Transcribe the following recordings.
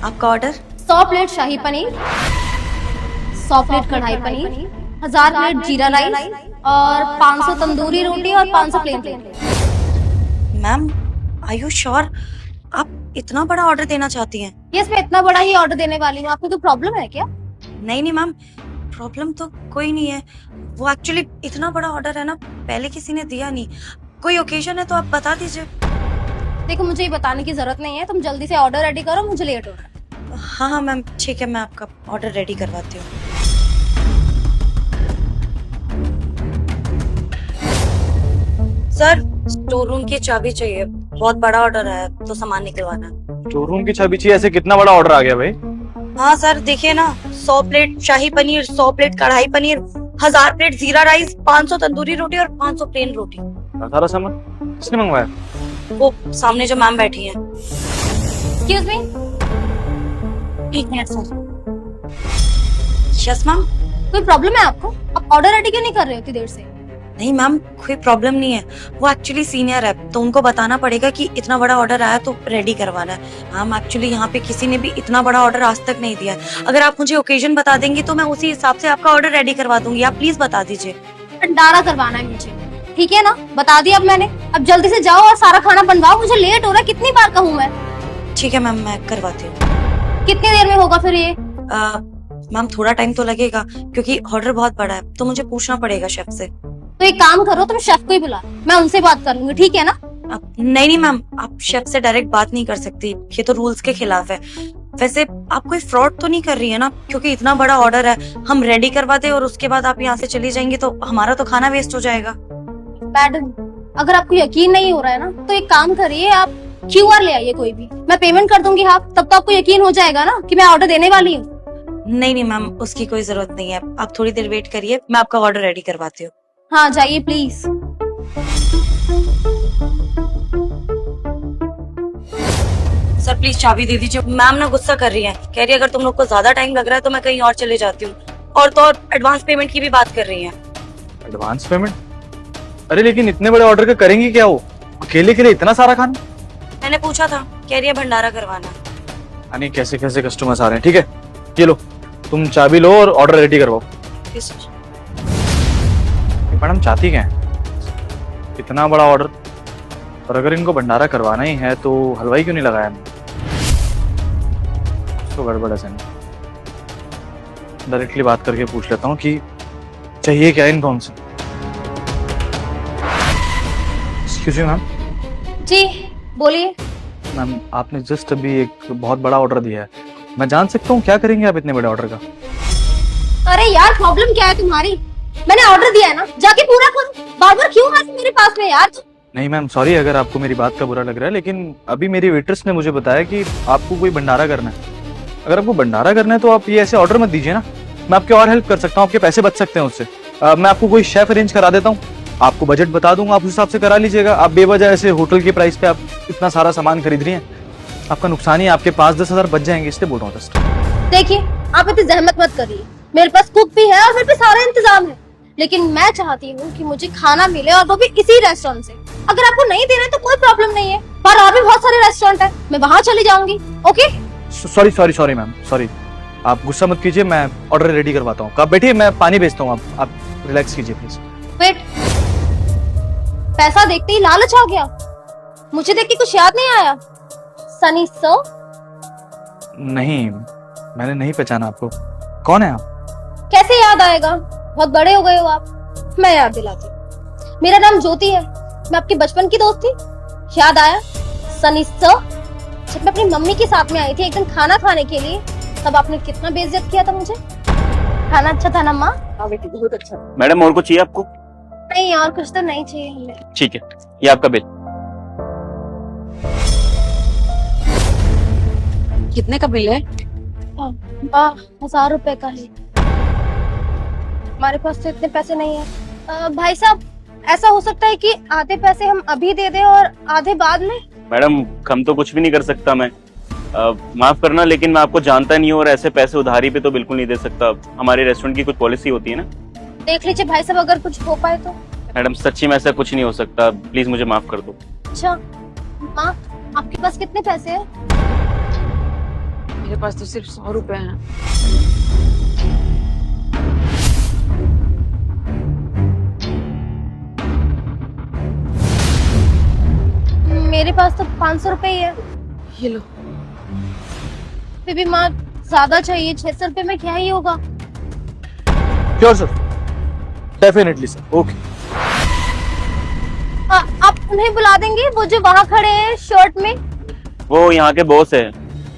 आपका order? 100 plate शाही paneer, 100 plate कढ़ाई paneer, 1000 plate जीरा राइस और 500 तंदूरी रोटी और 500 plain plate. Ma'am, are you sure आप इतना बड़ा ऑर्डर देना चाहती हैं? यस, मैं इतना बड़ा ही ऑर्डर देने वाली हूँ। आपको कोई प्रॉब्लम है क्या? नहीं नहीं मैम, प्रॉब्लम तो कोई नहीं है। वो एक्चुअली इतना बड़ा ऑर्डर है ना, पहले किसी ने दिया नहीं। कोई ओकेजन है तो आप बता दीजिए। देखो, मुझे ये बताने की जरूरत नहीं है, तुम जल्दी से ऑर्डर रेडी करो, मुझे लेट हो रहा है। हाँ हाँ मैम, ठीक है, मैं आपका ऑर्डर रेडी करवाती हूँ। सर, स्टोर रूम की चाबी चाहिए, बहुत बड़ा ऑर्डर है तो सामान निकलवाना है। स्टोर रूम की चाबी चाहिए? ऐसे कितना बड़ा ऑर्डर आ गया भाई? हाँ सर, देखिए ना, 100 प्लेट शाही पनीर, 100 प्लेट कढ़ाई पनीर, 1000 प्लेट जीरा राइस, 500 तंदूरी रोटी और 500 प्लेन रोटी। सारा सामान किसने मंगवाया? वो सामने जो मैम बैठी हैं। एक्सक्यूज मी, एक मिनट सर। Yes ma'am. कोई प्रॉब्लम है आपको? आप ऑर्डर रेडी क्यों नहीं कर रहे हो इतनी देर से? नहीं मैम, कोई प्रॉब्लम नहीं है। वो एक्चुअली सीनियर है तो उनको बताना पड़ेगा कि इतना बड़ा ऑर्डर आया तो रेडी करवाना है। मैम, एक्चुअली यहाँ पे किसी ने भी इतना बड़ा ऑर्डर आज तक नहीं दिया है। अगर आप मुझे ओकेजन बता देंगी तो मैं उसी हिसाब से आपका ऑर्डर रेडी करवा दूंगी। आप प्लीज बता दीजिए। भंडारा करवाना है मुझे, ठीक है ना? बता दिया अब मैंने। अब जल्दी से जाओ और सारा खाना बनवाओ, मुझे लेट हो रहा है। कितनी बार कहूँ मैं? ठीक है मैम, मैं करवाती हूँ। कितनी देर में होगा फिर ये? मैम, थोड़ा टाइम तो लगेगा क्योंकि ऑर्डर बहुत बड़ा है तो मुझे पूछना पड़ेगा शेफ से। तो एक काम करो, तुम शेफ को ही बुला, मैं उनसे बात कर लूंगी, ठीक है ना? नहीं नहीं मैम, आप शेफ से डायरेक्ट बात नहीं कर सकती, ये तो रूल्स के खिलाफ है। वैसे आप कोई फ्रॉड तो नहीं कर रही है ना? क्योंकि इतना बड़ा ऑर्डर है, हम रेडी करवा दे और उसके बाद आप यहाँ से चली जाएंगी तो हमारा तो खाना वेस्ट हो जाएगा। मैडम, अगर आपको यकीन नहीं हो रहा है ना तो एक काम करिए, आप QR ले आइए कोई भी, मैं पेमेंट कर दूंगी हाफ, तब तो आपको यकीन हो जाएगा ना कि मैं ऑर्डर देने वाली हूँ। नहीं नहीं मैम, उसकी कोई जरूरत नहीं है। आप थोड़ी देर वेट करिए, मैं आपका ऑर्डर रेडी करवाती हूँ। हाँ, जाइए प्लीज। सर प्लीज चाबी दे दीजिए। मैम ना गुस्सा कर रही है, कह रही है अगर तुम लोग को ज्यादा टाइम लग रहा है तो मैं कहीं और चले जाती हूँ। और तो और एडवांस पेमेंट की भी बात कर रही है। Advance payment? अरे लेकिन इतने बड़े ऑर्डर का करेंगी क्या वो? अकेले के लिए इतना सारा खाना? मैंने पूछा था, कह रही है भंडारा करवाना। यानी कैसे कैसे कस्टमर्स आ रहे हैं। ठीक है, ये लो, तुम चाबी लो और ऑर्डर रेडी करवाओ। मैडम चाहती क्या है? इतना बड़ा ऑर्डर, और अगर इनको भंडारा करवाना ही है तो हलवाई क्यों नहीं लगाया? तो गड़बड़ है सर। डायरेक्टली बात करके पूछ लेता हूँ कि चाहिए क्या इनको हमसे। Excuse me ma'am. जी बोलिए। मैम, आपने जस्ट अभी एक बहुत बड़ा ऑर्डर दिया है, मैं जान सकता हूँ क्या करेंगे आप इतने बड़े ऑर्डर का? अरे यार, प्रॉब्लम क्या है तुम्हारी? मैंने ऑर्डर दिया है ना, जाके पूरा करो। बार बार क्यों आते मेरे पास में यार? नहीं मैम, सॉरी अगर आपको मेरी बात का बुरा लग रहा है, लेकिन अभी मेरी वेट्रेस ने मुझे बताया कि आपको कोई भंडारा करना है। अगर आपको भंडारा करना है तो आप ये ऐसे ऑर्डर मत दीजिए ना। मैं आपके और हेल्प कर सकता हूँ, आपके पैसे बच सकते हैं उससे। मैं आपको कोई शेफ अरेंज करा देता हूँ, आपको बजट बता दूंगा, आप उस हिसाब से करा लीजिएगा। आप बेवजह ऐसे होटल के प्राइस पे आप इतना सारा सामान खरीद रही हैं, आपका नुकसान ही, आपके 5-10 हजार बच जाएंगे, इसलिए बोल रहा हूँ जस्ट। देखिए, आप इतनी जहमत मत करिए, मेरे पास कुक भी है और मेरे पे सारा इंतजाम है, लेकिन मैं चाहती हूँ कि मुझे खाना मिले और वो भी इसी रेस्टोरेंट से। अगर आपको नहीं देना तो कोई प्रॉब्लम नहीं है, पर और भी बहुत सारे रेस्टोरेंट है, मैं वहाँ चली जाऊंगी। Okay? Sorry sorry sorry ma'am, sorry. आप गुस्सा मत कीजिए, मैं ऑर्डर रेडी करवाता हूँ। आप बैठिए, मैं पानी भेजता हूँ, आप रिलैक्स कीजिए प्लीज। वेट, पैसा देखते ही लालच आ गया? मुझे देख के कुछ याद नहीं आया? सनी सर? नहीं, मैंने नहीं पहचाना आपको। कौन है आप? कैसे याद आएगा, बहुत बड़े हो गए हो आप। मैं याद दिलाती हूँ, मेरा नाम ज्योति है, मैं आपकी बचपन की दोस्त थी। याद आया? सनी सर, जब मैं अपनी मम्मी के साथ में आई थी एक दिन खाना खाने के लिए, तब आपने कितना बेइज्जत किया था मुझे। खाना अच्छा था ना माँ? हाँ बेटी, बहुत अच्छा। मैडम और कुछ चाहिए आपको? नहीं, और कुछ तो नहीं चाहिए हमें। ठीक है, ये आपका बिल। कितने का बिल है? 1000 रुपए का है। हमारे पास तो इतने पैसे नहीं है। भाई साहब, ऐसा हो सकता है कि आधे पैसे हम अभी दे दें और आधे बाद में? मैडम, कम तो कुछ भी नहीं कर सकता मैं। माफ करना, लेकिन मैं आपको जानता नहीं हूँ और ऐसे पैसे उधारी पे तो बिल्कुल नहीं दे सकता। हमारे रेस्टोरेंट की कुछ पॉलिसी होती है ना। देख लीजिए भाई साहब, अगर कुछ हो पाए तो। मैडम सच्ची में ऐसा कुछ नहीं हो सकता, प्लीज मुझे माफ कर दो। अच्छा माँ, आपके पास कितने पैसे हैं? मेरे पास तो सिर्फ 100 रुपए हैं। मेरे पास तो 500 रुपए ही है। ये लो। फिर भी माँ ज्यादा चाहिए, 600 रुपए में क्या ही होगा। Sure sir, definitely sir, okay. आप उन्हें बुला देंगे, वो जो वहाँ खड़े हैं शर्ट में? वो यहाँ के बॉस है।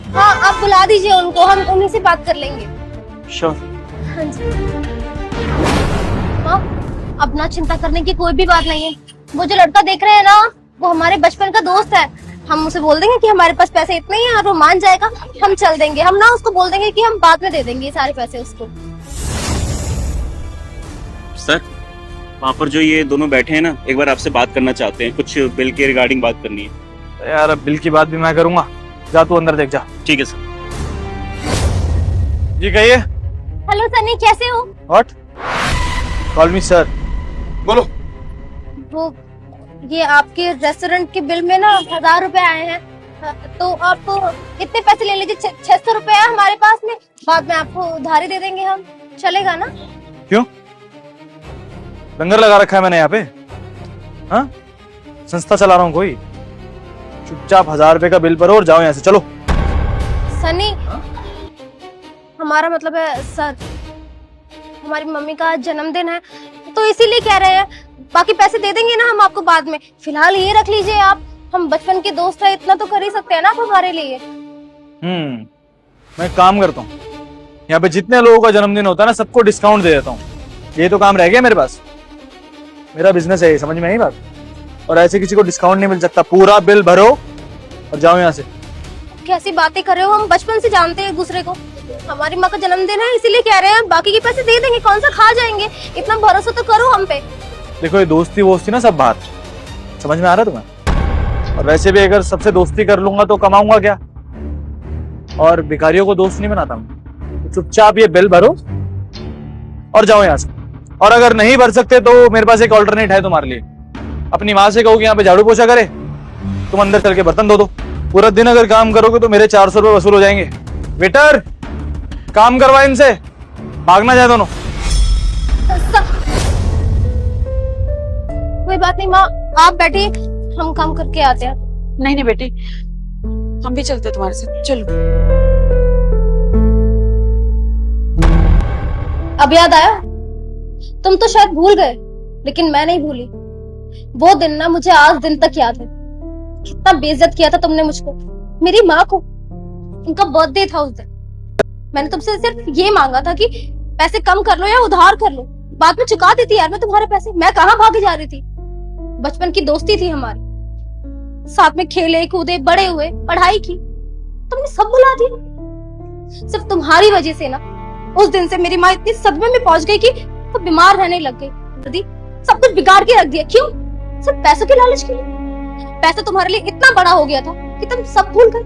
हाँ आप बुला दीजिए उनको, हम उन्हीं से बात कर लेंगे। श्योर। हाँ जी। माँ अब ना चिंता करने की कोई भी बात नहीं है। वो जो लड़का देख रहे हैं ना, वो हमारे बचपन का दोस्त है। हम उसे बोल देंगे कि हमारे पास पैसे इतने ही हैं और वो मान जाएगा, हम चल देंगे। हम ना उसको बोल देंगे कि हम बाद में दे देंगे ये सारे पैसे उसको। सर, वहाँ पर जो ये दोनों बैठे हैं ना, एक बार आपसे बात करना चाहते हैं, कुछ बिल के रिगार्डिंग बात करनी है। यार अब बिल की बात भी मैं करूंगा, जा तू अंदर देख जा। ठीक है सर। जी कहिए। हेलो सनी, कैसे हो? व्हाट? Call me sir. बोलो। वो ये आपके रेस्टोरेंट के बिल में ना 1000 रुपए आए हैं, तो आप इतने पैसे ले लीजिए। 600 रुपए है हमारे पास में, बाद में आपको उधारी दे देंगे हम, चलेगा ना? क्यों? लंगर लगा रखा है मैंने यहाँ पे? हाँ, संस्था चला रहा हूँ कोई? चुपचाप 1000 रुपए का बिल भरो और जाओ यहाँ से, चलो। सनी, हमारा मतलब है सर, हमारी मम्मी का आज जन्मदिन है तो इसीलिए कह रहे हैं। बाकी पैसे दे देंगे ना हम आपको बाद में, फिलहाल ये रख लीजिए आप। हम बचपन के दोस्त हैं, इतना तो कर ही सकते हैं ना आप हमारे लिए। मैं काम करता हूँ, यहाँ पे जितने लोगों का जन्मदिन होता है ना, सबको डिस्काउंट दे देता हूँ। ये तो काम रह गया मेरे पास, मेरा बिजनेस है ये, समझ में आई बात? और ऐसे किसी को डिस्काउंट नहीं मिल सकता। पूरा बिल भरो और जाओ यहाँ से। कैसी बातें कर रहे हो, हम बचपन से जानते हैं एक दूसरे को। हमारी माँ का जन्मदिन है इसीलिए कह रहे हैं, बाकी के पैसे दे देंगे, कौन सा खा जाएंगे। इतना भरोसा तो करो हम पे। देखो ये दोस्ती वोस्ती ना सब बात, समझ में आ रहा है तुम्हें? और वैसे भी अगर सबसे दोस्ती कर लूंगा तो कमाऊंगा क्या? और भिखारियों को दोस्त नहीं बनाता मैं। तो चुपचाप ये बिल भरो और जाओ यहाँ से। और अगर नहीं भर सकते तो मेरे पास एक ऑल्टरनेट है तुम्हारे लिए। अपनी माँ से कहो कि यहाँ पे झाड़ू पोछा करे, तुम अंदर चल के बर्तन धो दो। पूरा दिन अगर काम करोगे तो मेरे 400 रुपए वसूल हो जाएंगे। वेटर, काम करवा इनसे, भागना जाए दोनों। कोई बात नहीं माँ, आप बैठिए, हम काम करके आते हैं। नहीं नहीं बेटी, हम भी चलते तुम्हारे साथ, चलो। अब याद आया? तुम तो शायद भूल गए, लेकिन मैं नहीं भूली। वो दिन ना मुझे आज दिन तक याद है। कितना बेइज्जत किया था तुमने मुझको, मेरी माँ को। उनका बर्थडे था उस दिन। मैंने तुमसे सिर्फ ये मांगा था कि पैसे कम कर लो या उधार कर लो, बाद में चुका देती यार मैं तुम्हारे पैसे। मैं कहाँ भागी जा रही थी? बचपन की दोस्ती थी हमारी, साथ में खेले कूदे बड़े हुए, पढ़ाई की। तुमने सब भुला दिया। सिर्फ तुम्हारी वजह से ना उस दिन से मेरी माँ इतनी सदमे में पहुंच गई कि वो बीमार रहने लग गई। दादी, सब कुछ बिगाड़ के रख दिया। क्यों? सिर्फ पैसों के लालच के लिए। पैसा तुम्हारे लिए इतना बड़ा हो गया था कि तुम सब भूल गए।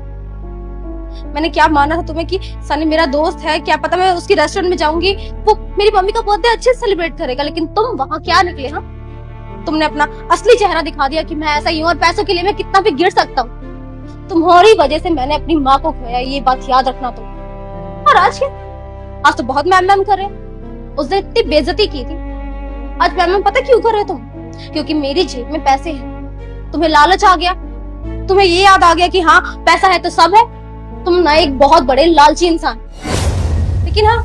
मैंने क्या माना था तुम्हें कि सनी मेरा दोस्त है, क्या पता मैं उसकी रेस्टोरेंट में जाऊंगी, वो मेरी मम्मी का बर्थडे अच्छे से सेलिब्रेट करेगा। लेकिन तुम वहां क्या निकले? हाँ, तुमने अपना असली चेहरा दिखा दिया कि मैं ऐसा ही हूँ और पैसों के लिए मैं कितना भी गिर सकता हूँ। तुम्हारी वजह से मैंने अपनी माँ को खोया, ये बात याद रखना तुम। और आज क्या? आज तो बहुत मैम मैम कर रहे हैं। उस दिन इतनी बेइज्जती की थी, आज मैम मैम पता क्यों कर रहे हो तुम? क्योंकि मेरी जेब में पैसे हैं। तुम्हें लालच आ गया, तुम्हें ये याद आ गया कि हाँ पैसा है तो सब है। तुम ना एक बहुत बड़े लालची इंसान। लेकिन हाँ,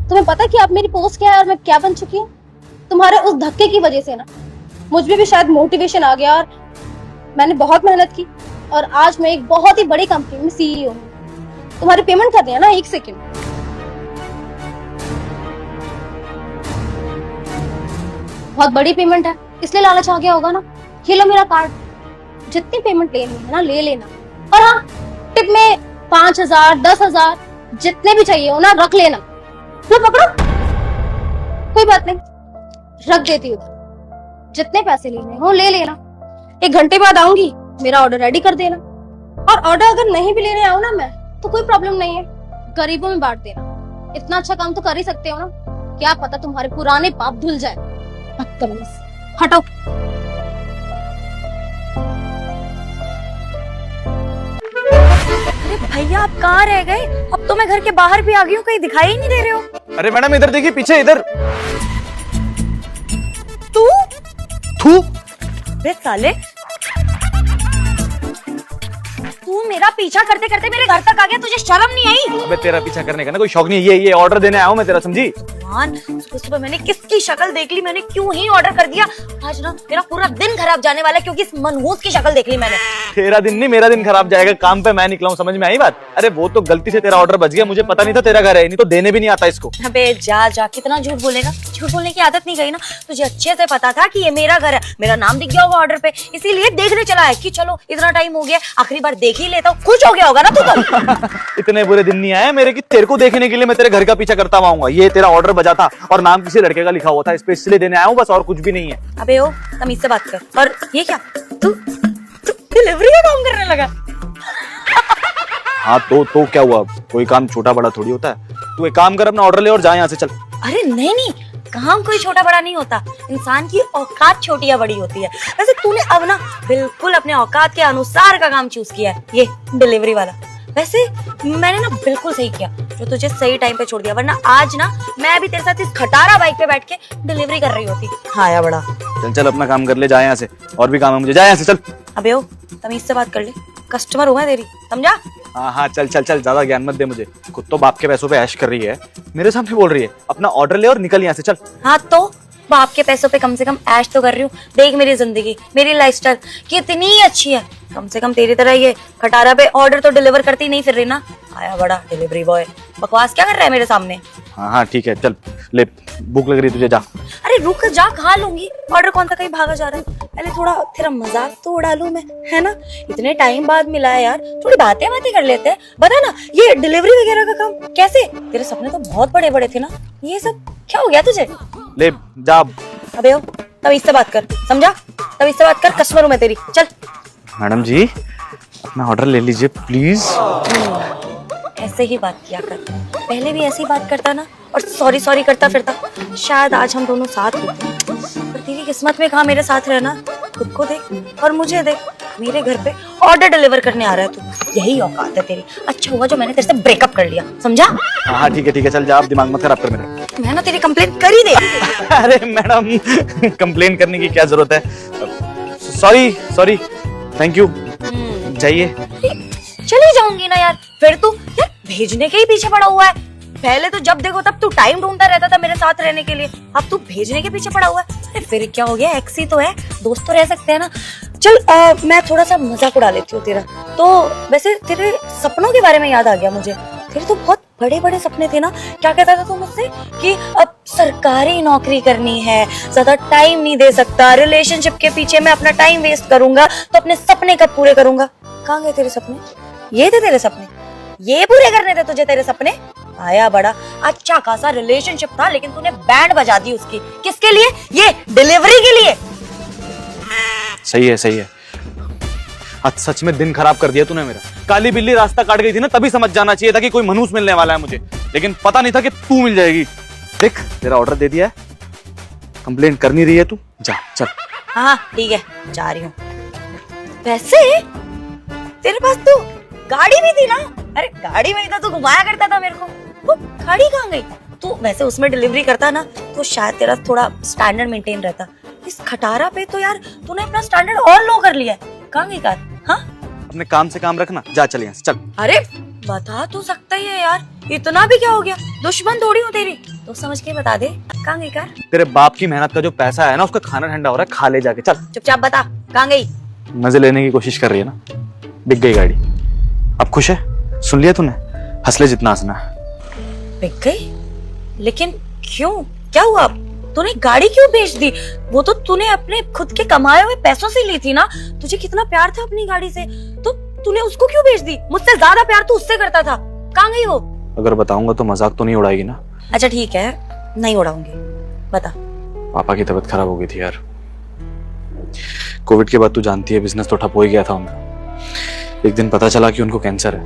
तुम्हें पता कि अब मेरी पोस्ट क्या है और मैं क्या बन चुकी हूँ? तुम्हारे उस धक्के की वजह से ना मुझ में भी शायद मोटिवेशन आ गया और मैंने बहुत मेहनत की और आज मैं एक बहुत ही बड़ी कंपनी में सीईओ हूँ। तुम्हारी पेमेंट कर दिया ना, 1 सेकेंड। बहुत बड़ी पेमेंट है इसलिए लालच आ गया होगा ना। ये लो मेरा कार्ड, जितनी पेमेंट लेनी है ना ले लेना। और हाँ, टिप में 5000 10,000 जितने भी चाहिए हो ना रख लेना। लो पकड़ो, कोई बात नहीं, रख देती हूँ। जितने पैसे लेने हो ले लेना। 1 घंटे बाद आऊंगी, मेरा ऑर्डर रेडी कर देना। और ऑर्डर अगर नहीं भी लेने आऊं ना मैं, तो कोई प्रॉब्लम नहीं है, गरीबों में बांट देना। इतना अच्छा काम तो कर ही सकते हो ना। क्या पता तुम्हारे पुराने पाप धुल जाए। बदतमीज, हटो। भैया आप कहाँ रह गए? अब तो मैं घर के बाहर भी आ गई हूँ, कहीं दिखाई ही नहीं दे रहे हो। अरे मैडम इधर देखिए, पीछे इधर। तू थू। बे साले, तू मेरा पीछा करते करते मेरे घर तक आ गया, तुझे शर्म नहीं आई? अबे तेरा पीछा करने का ना कोई शौक नहीं है, ये ऑर्डर देने आया हूँ मैं तेरा, समझी? भगवान, सुबह सुबह मैंने किसकी शक्ल देख ली, मैंने क्यों ही ऑर्डर कर दिया। आज ना मेरा पूरा दिन खराब जाने वाला है क्योंकि इस मनहूस की शक्ल देख ली मैंने। तेरा दिन नहीं मेरा दिन खराब जाएगा, काम पे मैं निकला हूँ, समझ में आई बात? अरे वो तो गलती से तेरा ऑर्डर बच गया, मुझे पता नहीं था तेरा घर है, नहीं तो देने भी नहीं आता इसको। अबे जा जा, कितना झूठ बोलेगा? झूठ बोलने की आदत नहीं गई ना, तुझे अच्छे से पता था कि ये मेरा घर है, मेरा नाम दिख गया होगा ऑर्डर पे, इसीलिए देखने चला है कि चलो इतना टाइम हो गया, आखिरी बार देख ही लेता हूँ। खुश हो गया होगा ना तू तो। इतने बुरे दिन नहीं आए मेरे कि तेरे को देखने के लिए मैं तेरे घर का पीछा करता आऊंगा। ये तेरा ऑर्डर बजा था और नाम किसी लड़के का लिखा हुआ था, स्पेशली देने आया हूँ बस, और कुछ भी नहीं है। अबे ओ, तमीज से बात कर। और ये क्या, तू डिलीवरी का काम करने लगा? हाँ तो क्या हुआ, कोई काम छोटा बड़ा थोड़ी होता है। तू एक काम कर, अपना ऑर्डर ले और जा यहाँ से, चल। अरे नहीं नहीं, काम कोई छोटा बड़ा नहीं होता, इंसान की औकात छोटी या बड़ी होती है। वैसे तूने अब ना बिल्कुल अपने औकात के अनुसार का काम चूज किया है, ये डिलीवरी वाला। वैसे मैंने ना बिल्कुल सही किया जो तुझे सही टाइम पे छोड़ दिया, वरना आज ना मैं भी तेरे साथ इस खटारा बाइक पे बैठ के डिलीवरी कर रही होती। हाँ या बड़ा, चल चल अपना काम कर ले, जा यहाँ से, और भी काम है मुझे, जा यहाँ से, चल। अबे ओ, तमीज से बात कर ले, कस्टमर हूँ मैं तेरी, समझा? हाँ हाँ चल चल चल, ज्यादा ज्ञान मत दे मुझे, खुद तो बाप के पैसों पे ऐश कर रही है, मेरे सामने बोल रही है। अपना ऑर्डर ले और निकल यहाँ से, चल। हाँ तो बाप के पैसों पे कम से कम ऐश तो कर रही हूँ। देख मेरी जिंदगी, मेरी लाइफस्टाइल कितनी अच्छी है, कम से कम तेरी तरह ये खटारा पे ऑर्डर तो डिलीवर करती नहीं फिर रही ना। आया बड़ा डिलीवरी बॉय, बकवास क्या कर रहा है मेरे सामने? हाँ हाँ ठीक है, चल ले, भूख लग रही है तुझे, जा। अरे रुक जा, खा लूंगी, ऑर्डर कौन सा कहीं भागा जा रहा है। पहले थोड़ा तेरा मजाक तो उड़ा लूं मैं, है ना? इतने टाइम बाद मिला है यार, थोड़ी बातें कर लेते हैं। बता ना, ये डिलीवरी वगैरह का काम कैसे? तेरे सपने तो बहुत बड़े बड़े थे ना, ये सब क्या हो गया तुझे? ले जा। अबे ओ, तब इससे बात कर, समझा? तब इससे बात कर, कस्टमर हूं मैं तेरी, चल। मैडम जी अपना ऑर्डर ले लीजिए प्लीज। ऐसे ही बात किया कर, पहले भी ऐसे ही बात करता ना, और सॉरी सॉरी करता फिरता, शायद आज हम दोनों साथ होते। पर तेरी किस्मत में कहा मेरे साथ रहना। खुद को देख और मुझे देख, मेरे घर पे ऑर्डर डिलीवर करने आ रहा है तू, यही औकात है तेरी। अच्छा हुआ जो मैंने तेरे से ब्रेकअप कर लिया, समझा? हाँ ठीक है चल जा, आप दिमाग मत खराब कर मेरा। मैं ना तेरी कंप्लेंट कर ही दे। अरे मैडम कंप्लेन करने की क्या जरूरत है, सॉरी थैंक यू, जाइए। चली जाऊंगी ना यार, फिर तू यार भेजने के ही पीछे पड़ा हुआ है। पहले तो जब देखो तब तू टाइम ढूंढता रहता था मेरे साथ रहने के लिए, अब तू भेजने के पीछे पड़ा हुआ है। अरे फिर क्या हो गया, एक्स ही तो है, दोस्त तो रह सकते हैं ना। चल मैं थोड़ा सा मजाक उड़ा लेती हूँ तेरा। तो वैसे तेरे सपनों के बारे में याद आ गया मुझे, तेरे तो बहुत बड़े बड़े सपने थे ना। क्या कहता था तू मुझसे कि अब सरकारी नौकरी करनी है, ज्यादा टाइम नहीं दे सकता, रिलेशनशिप के पीछे मैं अपना टाइम वेस्ट करूंगा, तो अपने सपने कब पूरे करूंगा? कहाँ गए तेरे सपने? ये थे तेरे सपने, ये पूरे करने थे तुझे तेरे सपने? आया बड़ा, अच्छा खासा रिलेशनशिप था लेकिन तूने बैंड बजा दी उसकी। किसके लिए? ये डिलीवरी के लिए। सही है, आज सच में दिन खराब कर दिया तूने मेरा। काली बिल्ली रास्ता काट गई थी ना, तभी समझ जाना चाहिए था कि कोई मनहूस मिलने वाला है मुझे, लेकिन पता नहीं था कि तू मिल जाएगी। देख तेरा ऑर्डर दे दिया है, कंप्लेंट करनी रही है तू, जा चल। हाँ ठीक है, जा रही हूँ। वैसे तेरे पास तो गाड़ी भी थी ना? अरे गाड़ी में तो तू घुमाया करता था मेरे को, वो गाड़ी कहाँ गई? तू वैसे उसमें डिलीवरी करता ना तो शायद तेरा थोड़ा स्टैंडर्ड मेंटेन रहता। इस खटारा पे तो यार तूने अपना स्टैंडर्ड और लो कर लिया है। कहाँ गई कार? हाँ अपने काम से काम रखना, जा चल यहाँ से, चल। अरे बता तो सकता ही है यार, इतना भी क्या हो गया? दुश्मन थोड़ी हूँ तेरी, तो समझ के बता दे, कहाँ गई कार? तेरे बाप की मेहनत का जो पैसा है ना, उसका खाना ठंडा हो रहा है, खा ले जाके, चल। चुपचाप बता, कहाँ गई? मजे लेने की कोशिश कर रही है ना, बिक गई गाड़ी। अब खुश है? सुन लिया तूने, हंस ले जितना हंसना है। बिक गई? लेकिन क्यों, क्या हुआ? तूने गाड़ी क्यों बेच दी? वो तो तूने अपने खुद के कमाए हुए पैसों से ली थी ना, तुझे कितना प्यार था अपनी गाड़ी से, तो तूने उसको क्यों बेच दी? मुझसे ज्यादा प्यार तू उससे करता था, कहाँ गई वो? अगर बताऊंगा तो मजाक तो नहीं उड़ाएगी ना? अच्छा ठीक है, नहीं उड़ाऊंगी, बता। पापा की तबीयत खराब हो गई थी यार, कोविड के बाद तू जानती है बिजनेस तो ठप हो ही गया था उनका। एक दिन पता चला कि उनको कैंसर है,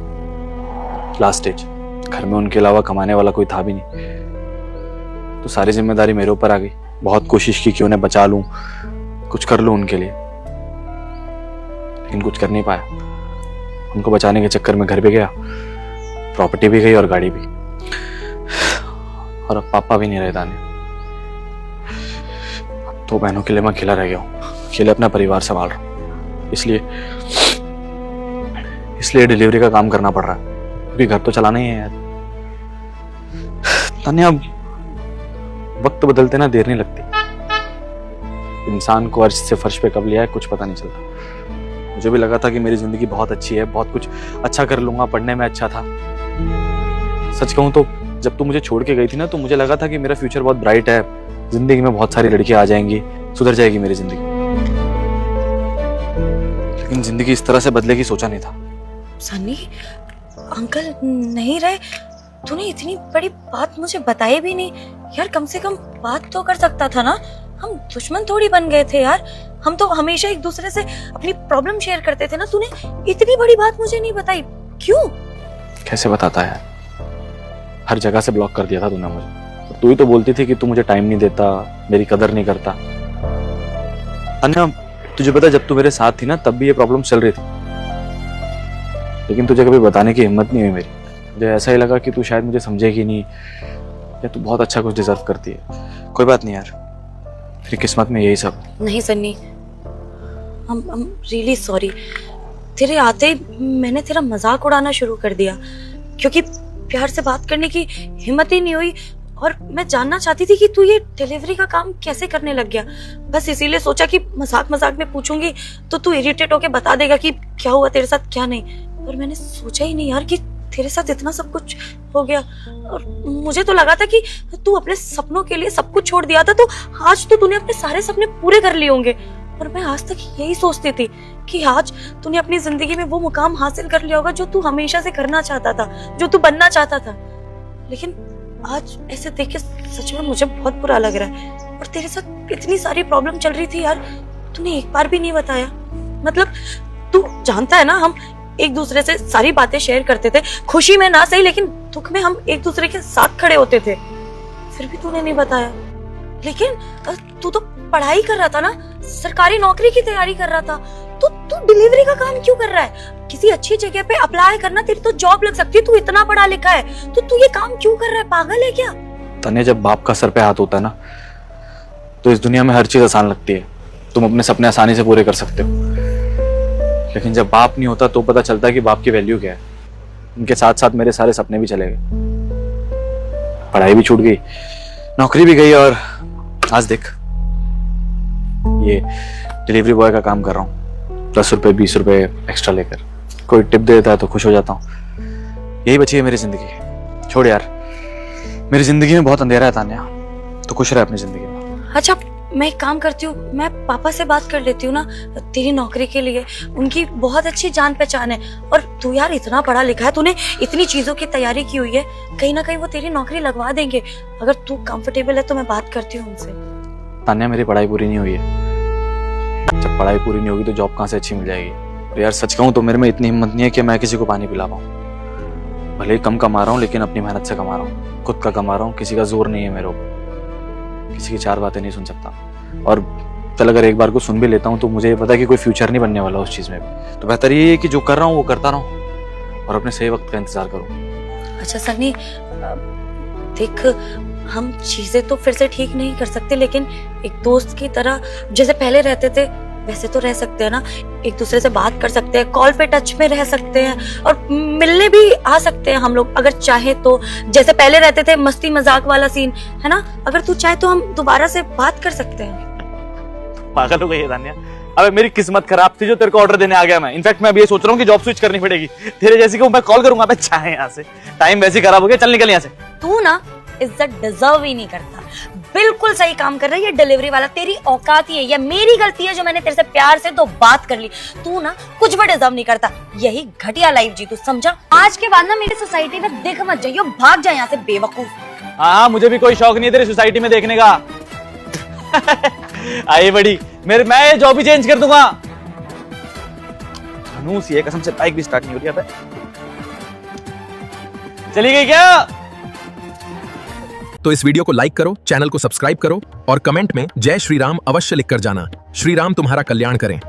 लास्ट स्टेज। घर में उनके अलावा कमाने वाला कोई था भी नहीं, तो सारी जिम्मेदारी मेरे ऊपर आ गई। बहुत कोशिश की कि उन्हें बचा लूं, कुछ कर लूं उनके लिए, लेकिन कुछ कर नहीं पाया। उनको बचाने के चक्कर में घर पे गया, प्रॉपर्टी भी गई और गाड़ी भी, और अब पापा भी नहीं रहे तान्या। अब 2 बहनों के लिए मैं अकेला रह गया हूँ, अकेले अपना परिवार संभाल रहा हूँ। इसलिए डिलीवरी का काम करना पड़ रहा है, क्योंकि घर तो चलाना ही है यार। तान्या, वक्त बदलते ना देर नहीं लगती। इंसान को अर्श से फर्श पे कब लिया है कुछ पता नहीं चलता। मुझे भी लगा था कि मेरी जिंदगी बहुत अच्छी है, बहुत कुछ अच्छा कर लूंगा, पढ़ने में अच्छा था। सच कहूं तो जब तू मुझे छोड़ के गई थी ना, तो मुझे लगा था कि मेरा फ्यूचर बहुत ब्राइट है, जिंदगी में बहुत सारी लड़कियां आ जाएंगी, सुधर जाएगी मेरी जिंदगी। लेकिन जिंदगी इस तरह से बदलेगी सोचा नहीं था। सन्नी, अंकल नहीं रहे, तूने इतनी बड़ी बात मुझे बताई भी नहीं यार। कम से कम बात तो कर सकता था ना, हम दुश्मन थोड़ी बन गए थे यार। हम तो हमेशा एक दूसरे से अपनी प्रॉब्लम शेयर करते थे ना। तूने इतनी बड़ी बात मुझे नहीं बताई, क्यों? कैसे बताता है, हर जगह से ब्लॉक कर दिया था तूने मुझे। तू ही तो बोलती थी कि तू मुझे टाइम नहीं देता, मेरी कदर नहीं करता। अन्या, तुझे पता जब तू मेरे साथ थी ना, तब भी ये प्रॉब्लम चल रही थी, लेकिन तुझे कभी बताने की हिम्मत नहीं हुई मेरी। मुझे ऐसा ही लगा कि तू शायद मुझे समझेगी नहीं, या तू बहुत अच्छा कुछ डिजर्व करती है। कोई बात नहीं यार, तेरी किस्मत में यही सब। नहीं सन्नी, I'm really sorry। तेरे आते ही मैंने तेरा मजाक उड़ाना शुरू कर दिया, क्योंकि प्यार से बात करने की हिम्मत ही नहीं हुई। और मैं जानना चाहती थी कि तू ये डिलीवरी का काम कैसे करने लग गया। बस इसीलिए सोचा कि मजाक मजाक में पूछूंगी तो तू इरिटेट होके बता देगा कि क्या हुआ तेरे साथ क्या नहीं। पर मैंने सोचा ही नहीं यार कि तेरे साथ इतना सब कुछ हो गया। और मुझे तो लगा था कि तू अपने सपनों के लिए सब कुछ छोड़ दिया था, तो आज तो तूने अपने सारे सपने पूरे कर लिए होंगे। और मैं आज तक यही सोचती थी कि आज तूने अपनी जिंदगी में वो मुकाम हासिल कर लिया होगा जो तू हमेशा से करना चाहता था, जो तू बनना चाहता था। लेकिन आज ऐसे देख के सच में मुझे बहुत बुरा लग रहा है। और तेरे साथ इतनी सारी प्रॉब्लम चल रही थी यार, तूने एक बार भी नहीं बताया। मतलब तू जानता है ना, हम एक दूसरे से सारी बातें शेयर करते थे, खुशी में ना सही लेकिन दुख में हम एक दूसरे के साथ खड़े होते थे। फिर भी तूने नहीं बताया। लेकिन तू तो पढ़ाई कर रहा था ना, सरकारी नौकरी की तैयारी कर रहा था, तो तू डिलीवरी का काम क्यों कर रहा है? किसी अच्छी जगह पे अप्लाई करना, तेरी तो जॉब लग सकती है। तू इतना पढ़ा लिखा है, तो तू ये काम क्यों कर रहा है? पागल है क्या? तन्ने, जब बाप का सर पे हाथ होता है ना, तो इस दुनिया में हर चीज आसान लगती है। तुम अपने सपने आसानी से पूरे कर सकते हो। लेकिन जब बाप नहीं होता तो पता चलता है कि बाप की वैल्यू क्या है। उनके साथ साथ मेरे सारे सपने भी चले गए, पढ़ाई भी छूट गई, नौकरी भी गई, और आज देख ये डिलीवरी बॉय का काम कर रहा हूँ। 10 रुपए 20 रुपए एक्स्ट्रा लेकर, कोई टिप दे देता है तो खुश हो जाता हूँ। यही बची है मेरी जिंदगी। छोड़ यार, मेरी जिंदगी में बहुत अंधेरा है तान्या, तो खुश रह अपनी जिंदगी में। अच्छा, मैं एक काम करती हूँ, मैं पापा से बात कर लेती हूँ ना तेरी नौकरी के लिए। उनकी बहुत अच्छी जान पहचान है। और तू यार इतना पढ़ा लिखा है, तूने इतनी चीजों की तैयारी की हुई है, कहीं ना कहीं वो तेरी नौकरी लगवा देंगे। अगर तू कंफर्टेबल है तो मैं बात करती हूँ उनसे। तान्या, मेरी पढ़ाई पूरी नहीं हुई है। जब पढ़ाई पूरी नहीं होगी तो जॉब कहाँ से अच्छी मिल जाएगी? और यार सच कहूँ तो मेरे में इतनी हिम्मत नहीं है कि मैं किसी को पानी पिला पाऊँ। भले ही कम कमा रहा हूँ, लेकिन अपनी मेहनत से कमा रहा हूँ, खुद का कमा रहा हूँ। किसी का जोर नहीं है मेरे ऊपर, किसी की 4 बातें नहीं सुन सकता। और चल अगर एक बार को सुन भी लेता हूँ तो मुझे पता है कि कोई फ्यूचर नहीं बनने वाला उस चीज में भी। तो बेहतर ये है कि जो कर रहा हूँ वो करता रहूँ और अपने सही वक्त का इंतजार करूँ। अच्छा सन्नी, देख हम चीजें तो फिर से ठीक नहीं कर सकते, लेकिन एक दोस्त की तरह जैसे पहले रहते थे वैसे तो रह सकते हैं ना। एक दूसरे से बात कर सकते हैं, कॉल पे टच में रह सकते हैं, और मिलने भी आ सकते हैं हम लोग अगर चाहे तो। जैसे पहले रहते थे, मस्ती मजाक वाला सीन है ना, अगर तू चाहे तो हम दोबारा से बात कर सकते हैं। पागल हो गई है तान्या। अबे मेरी किस्मत खराब थी जो तेरे को ऑर्डर देने आ गया मैं। इनफैक्ट मैं अभी ये सोच रहा हूँ कि जॉब स्विच करनी पड़ेगी। तेरे जैसी को मैं कॉल करूंगा, मैं चाहे यहाँ से। टाइम वैसे खराब हो गया, चल निकल यहाँ से। तू ना इज्जत डिजर्व ही नहीं करता। बिल्कुल सही काम कर रही है डिलीवरी वाला, तेरी औकात ही है। ये मेरी गलती है जो मैंने तेरे से प्यार से तो बात कर ली। तू ना कुछ भी डिजर्व नहीं करता। यही घटिया लाइफ जी तू, समझा? आज के बाद ना मेरी सोसाइटी में दिख मत जाइयो, भाग जा यहाँ से बेवकूफ। हाँ, मुझे भी कोई शौक नहीं है तेरी सोसाइटी में देखने का। आई बड़ी, मैं ये जॉब भी चेंज कर दूंगा। धनुष, ये कसम से बाइक भी स्टार्ट नहीं हो रही है। चली गई क्या? तो इस वीडियो को लाइक करो, चैनल को सब्सक्राइब करो और कमेंट में जय श्री राम अवश्य लिखकर जाना। श्री राम तुम्हारा कल्याण करें।